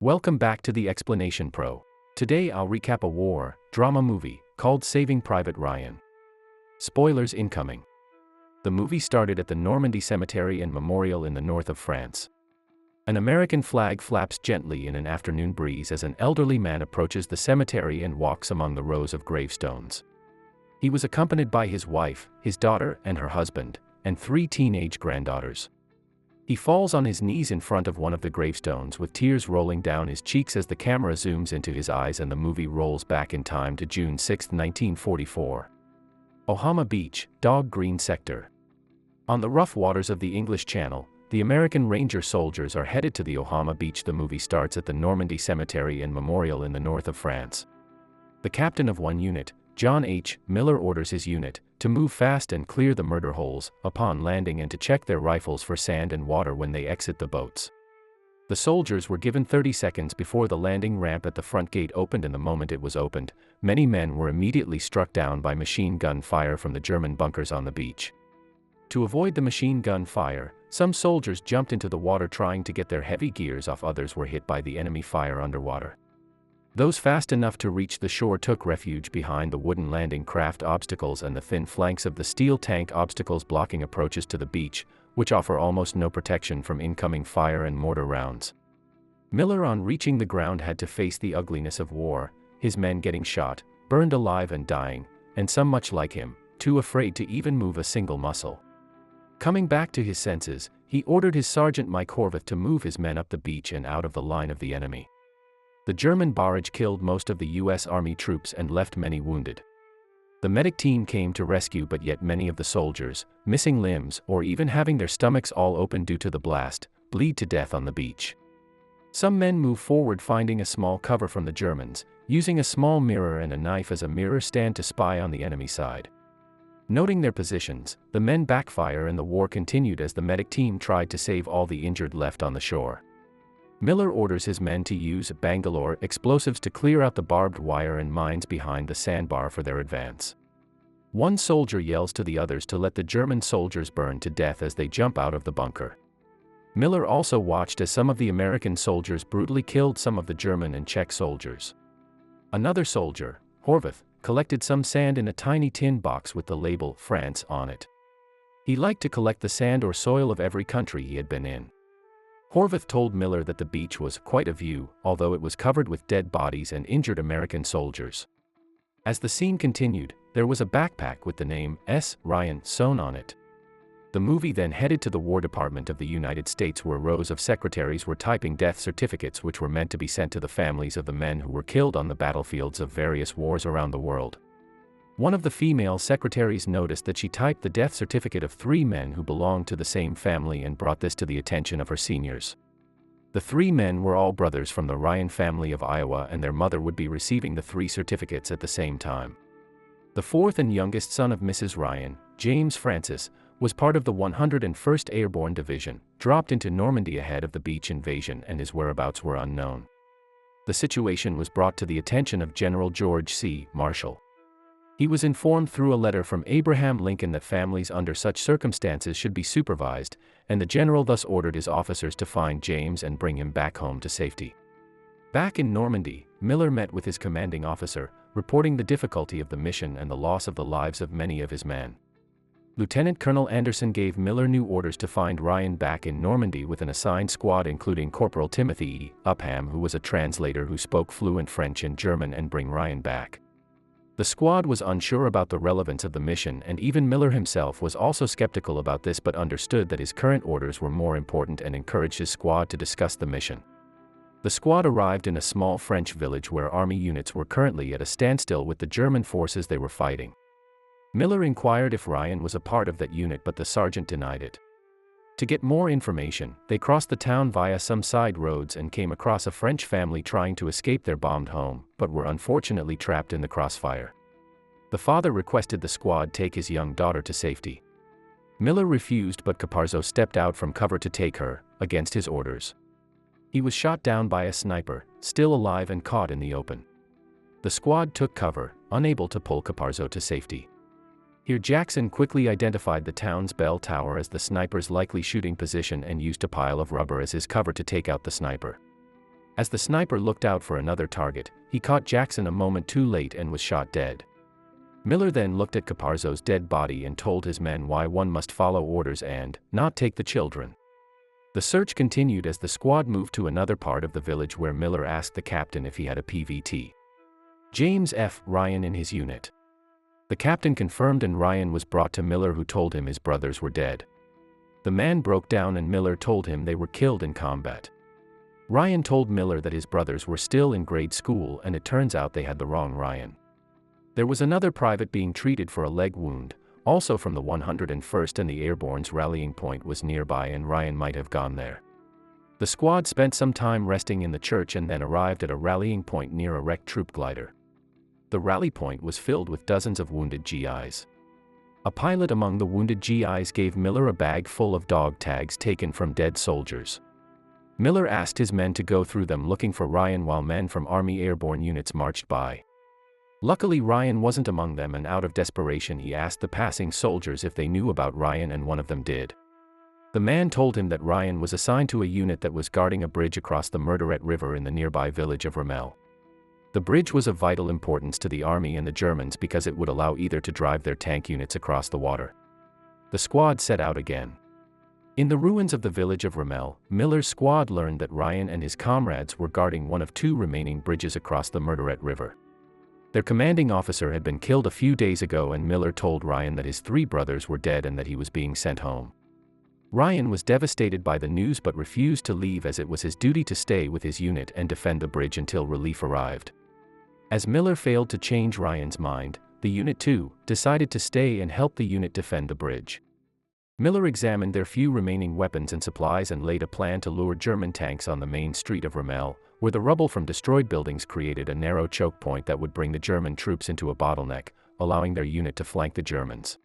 Welcome back to the Explanation Pro. Today I'll recap a war drama movie called Saving Private Ryan. Spoilers incoming. The movie started at the Normandy Cemetery and Memorial in the north of France. An American flag flaps gently in an afternoon breeze as an elderly man approaches the cemetery and walks among the rows of gravestones. He was accompanied by his wife, his daughter and her husband, and 3 teenage granddaughters. He falls on his knees in front of one of the gravestones with tears rolling down his cheeks as the camera zooms into his eyes and the movie rolls back in time to June 6, 1944. Ohama Beach, Dog Green Sector. On the rough waters of the English Channel, the American Ranger soldiers are headed to the Ohama Beach. The movie starts at the Normandy Cemetery and Memorial in the north of France. The captain of one unit, John H. Miller, orders his unit to move fast and clear the murder holes upon landing and to check their rifles for sand and water when they exit the boats. The soldiers were given 30 seconds before the landing ramp at the front gate opened, and the moment it was opened, many men were immediately struck down by machine gun fire from the German bunkers on the beach. To avoid the machine gun fire, some soldiers jumped into the water trying to get their heavy gears off. Others were hit by the enemy fire underwater. Those fast enough to reach the shore took refuge behind the wooden landing craft obstacles and the thin flanks of the steel tank obstacles blocking approaches to the beach, which offer almost no protection from incoming fire and mortar rounds. Miller, on reaching the ground, had to face the ugliness of war, his men getting shot, burned alive and dying, and some much like him, too afraid to even move a single muscle. Coming back to his senses, he ordered his sergeant Mike Horvath to move his men up the beach and out of the line of the enemy. The German barrage killed most of the U.S. Army troops and left many wounded. The medic team came to rescue, but yet many of the soldiers, missing limbs or even having their stomachs all open due to the blast, bleed to death on the beach. Some men move forward, finding a small cover from the Germans, using a small mirror and a knife as a mirror stand to spy on the enemy side. Noting their positions, the men backfire and the war continued as the medic team tried to save all the injured left on the shore. Miller orders his men to use Bangalore explosives to clear out the barbed wire and mines behind the sandbar for their advance. One soldier yells to the others to let the German soldiers burn to death as they jump out of the bunker. Miller also watched as some of the American soldiers brutally killed some of the German and Czech soldiers. Another soldier, Horvath, collected some sand in a tiny tin box with the label France on it. He liked to collect the sand or soil of every country he had been in. Horvath told Miller that the beach was quite a view, although it was covered with dead bodies and injured American soldiers. As the scene continued, there was a backpack with the name S. Ryan sewn on it. The movie then headed to the War Department of the United States, where rows of secretaries were typing death certificates which were meant to be sent to the families of the men who were killed on the battlefields of various wars around the world. One of the female secretaries noticed that she typed the death certificate of 3 men who belonged to the same family and brought this to the attention of her seniors. The 3 men were all brothers from the Ryan family of Iowa, and their mother would be receiving the 3 certificates at the same time. The 4th and youngest son of Mrs. Ryan, James Francis, was part of the 101st Airborne Division, dropped into Normandy ahead of the beach invasion, and his whereabouts were unknown. The situation was brought to the attention of General George C. Marshall. He was informed through a letter from Abraham Lincoln that families under such circumstances should be supervised, and the general thus ordered his officers to find James and bring him back home to safety. Back in Normandy, Miller met with his commanding officer, reporting the difficulty of the mission and the loss of the lives of many of his men. Lieutenant Colonel Anderson gave Miller new orders to find Ryan back in Normandy with an assigned squad including Corporal Timothy E. Upham, who was a translator who spoke fluent French and German, and bring Ryan back. The squad was unsure about the relevance of the mission, and even Miller himself was also skeptical about this, but understood that his current orders were more important and encouraged his squad to discuss the mission. The squad arrived in a small French village where army units were currently at a standstill with the German forces they were fighting. Miller inquired if Ryan was a part of that unit, but the sergeant denied it. To get more information, they crossed the town via some side roads and came across a French family trying to escape their bombed home, but were unfortunately trapped in the crossfire. The father requested the squad take his young daughter to safety. Miller refused, but Caparzo stepped out from cover to take her, against his orders. He was shot down by a sniper, still alive and caught in the open. The squad took cover, unable to pull Caparzo to safety. Here Jackson quickly identified the town's bell tower as the sniper's likely shooting position and used a pile of rubber as his cover to take out the sniper. As the sniper looked out for another target, he caught Jackson a moment too late and was shot dead. Miller then looked at Caparzo's dead body and told his men why one must follow orders and not take the children. The search continued as the squad moved to another part of the village where Miller asked the captain if he had a PVT. James F. Ryan in his unit. The captain confirmed and Ryan was brought to Miller, who told him his brothers were dead. The man broke down and Miller told him they were killed in combat. Ryan told Miller that his brothers were still in grade school, and it turns out they had the wrong Ryan. There was another private being treated for a leg wound, also from the 101st, and the Airborne's rallying point was nearby and Ryan might have gone there. The squad spent some time resting in the church and then arrived at a rallying point near a wrecked troop glider. The rally point was filled with dozens of wounded GIs. A pilot among the wounded GIs gave Miller a bag full of dog tags taken from dead soldiers. Miller asked his men to go through them looking for Ryan while men from Army airborne units marched by. Luckily Ryan wasn't among them, and out of desperation he asked the passing soldiers if they knew about Ryan, and one of them did. The man told him that Ryan was assigned to a unit that was guarding a bridge across the Murderet River in the nearby village of Ramel. The bridge was of vital importance to the army and the Germans because it would allow either to drive their tank units across the water. The squad set out again. In the ruins of the village of Ramel, Miller's squad learned that Ryan and his comrades were guarding one of two remaining bridges across the Murderet River. Their commanding officer had been killed a few days ago, and Miller told Ryan that his 3 brothers were dead and that he was being sent home. Ryan was devastated by the news but refused to leave, as it was his duty to stay with his unit and defend the bridge until relief arrived. As Miller failed to change Ryan's mind, the Unit 2 decided to stay and help the unit defend the bridge. Miller examined their few remaining weapons and supplies and laid a plan to lure German tanks on the main street of Ramel, where the rubble from destroyed buildings created a narrow choke point that would bring the German troops into a bottleneck, allowing their unit to flank the Germans.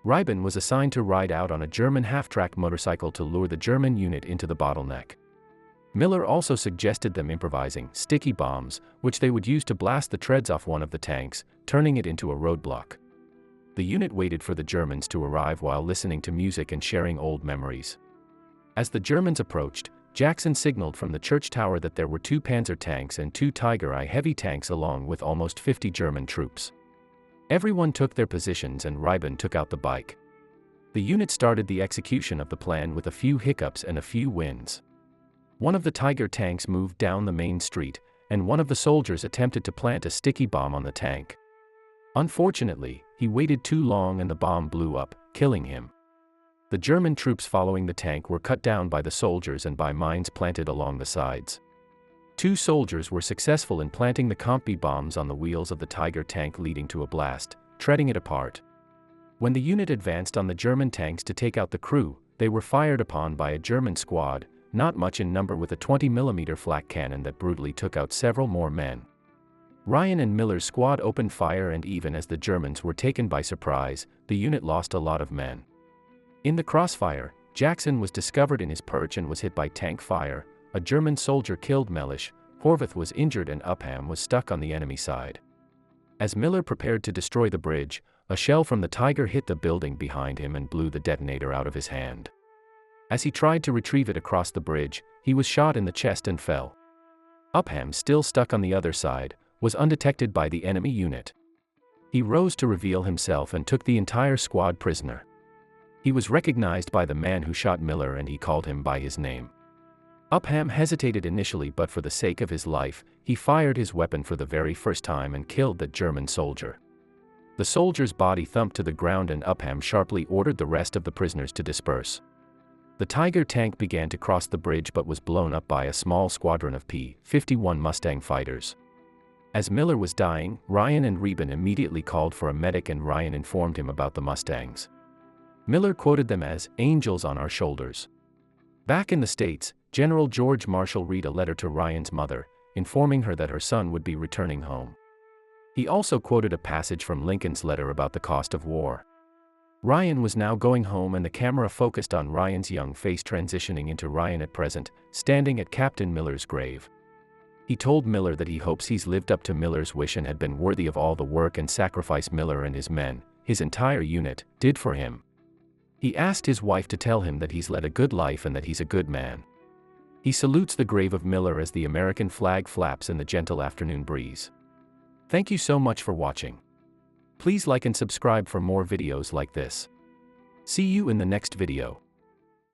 Reiben was assigned to ride out on a German half-track motorcycle to lure the German unit into the bottleneck. Miller also suggested them improvising sticky bombs, which they would use to blast the treads off one of the tanks, turning it into a roadblock. The unit waited for the Germans to arrive while listening to music and sharing old memories. As the Germans approached, Jackson signaled from the church tower that there were 2 Panzer tanks and 2 Tiger I heavy tanks along with almost 50 German troops. Everyone took their positions and Reiben took out the bike. The unit started the execution of the plan with a few hiccups and a few wins. One of the Tiger tanks moved down the main street, and one of the soldiers attempted to plant a sticky bomb on the tank. Unfortunately, he waited too long and the bomb blew up, killing him. The German troops following the tank were cut down by the soldiers and by mines planted along the sides. 2 soldiers were successful in planting the Compi bombs on the wheels of the Tiger tank, leading to a blast, treading it apart. When the unit advanced on the German tanks to take out the crew, they were fired upon by a German squad, not much in number, with a 20mm flak cannon that brutally took out several more men. Ryan and Miller's squad opened fire, and even as the Germans were taken by surprise, the unit lost a lot of men. In the crossfire, Jackson was discovered in his perch and was hit by tank fire. A German soldier killed Mellish, Horvath was injured, and Upham was stuck on the enemy side. As Miller prepared to destroy the bridge, a shell from the Tiger hit the building behind him and blew the detonator out of his hand. As he tried to retrieve it across the bridge, he was shot in the chest and fell. Upham, still stuck on the other side, was undetected by the enemy unit. He rose to reveal himself and took the entire squad prisoner. He was recognized by the man who shot Miller and he called him by his name. Upham hesitated initially, but for the sake of his life, he fired his weapon for the very first time and killed that German soldier. The soldier's body thumped to the ground and Upham sharply ordered the rest of the prisoners to disperse. The Tiger tank began to cross the bridge but was blown up by a small squadron of P-51 Mustang fighters. As Miller was dying, Ryan and Reiben immediately called for a medic and Ryan informed him about the Mustangs. Miller quoted them as "angels on our shoulders." Back in the States, General George Marshall read a letter to Ryan's mother, informing her that her son would be returning home. He also quoted a passage from Lincoln's letter about the cost of war. Ryan was now going home and the camera focused on Ryan's young face transitioning into Ryan at present, standing at Captain Miller's grave. He told Miller that he hopes he's lived up to Miller's wish and had been worthy of all the work and sacrifice Miller and his men, his entire unit, did for him. He asked his wife to tell him that he's led a good life and that he's a good man. He salutes the grave of Miller as the American flag flaps in the gentle afternoon breeze. Thank you so much for watching. Please like and subscribe for more videos like this. See you in the next video.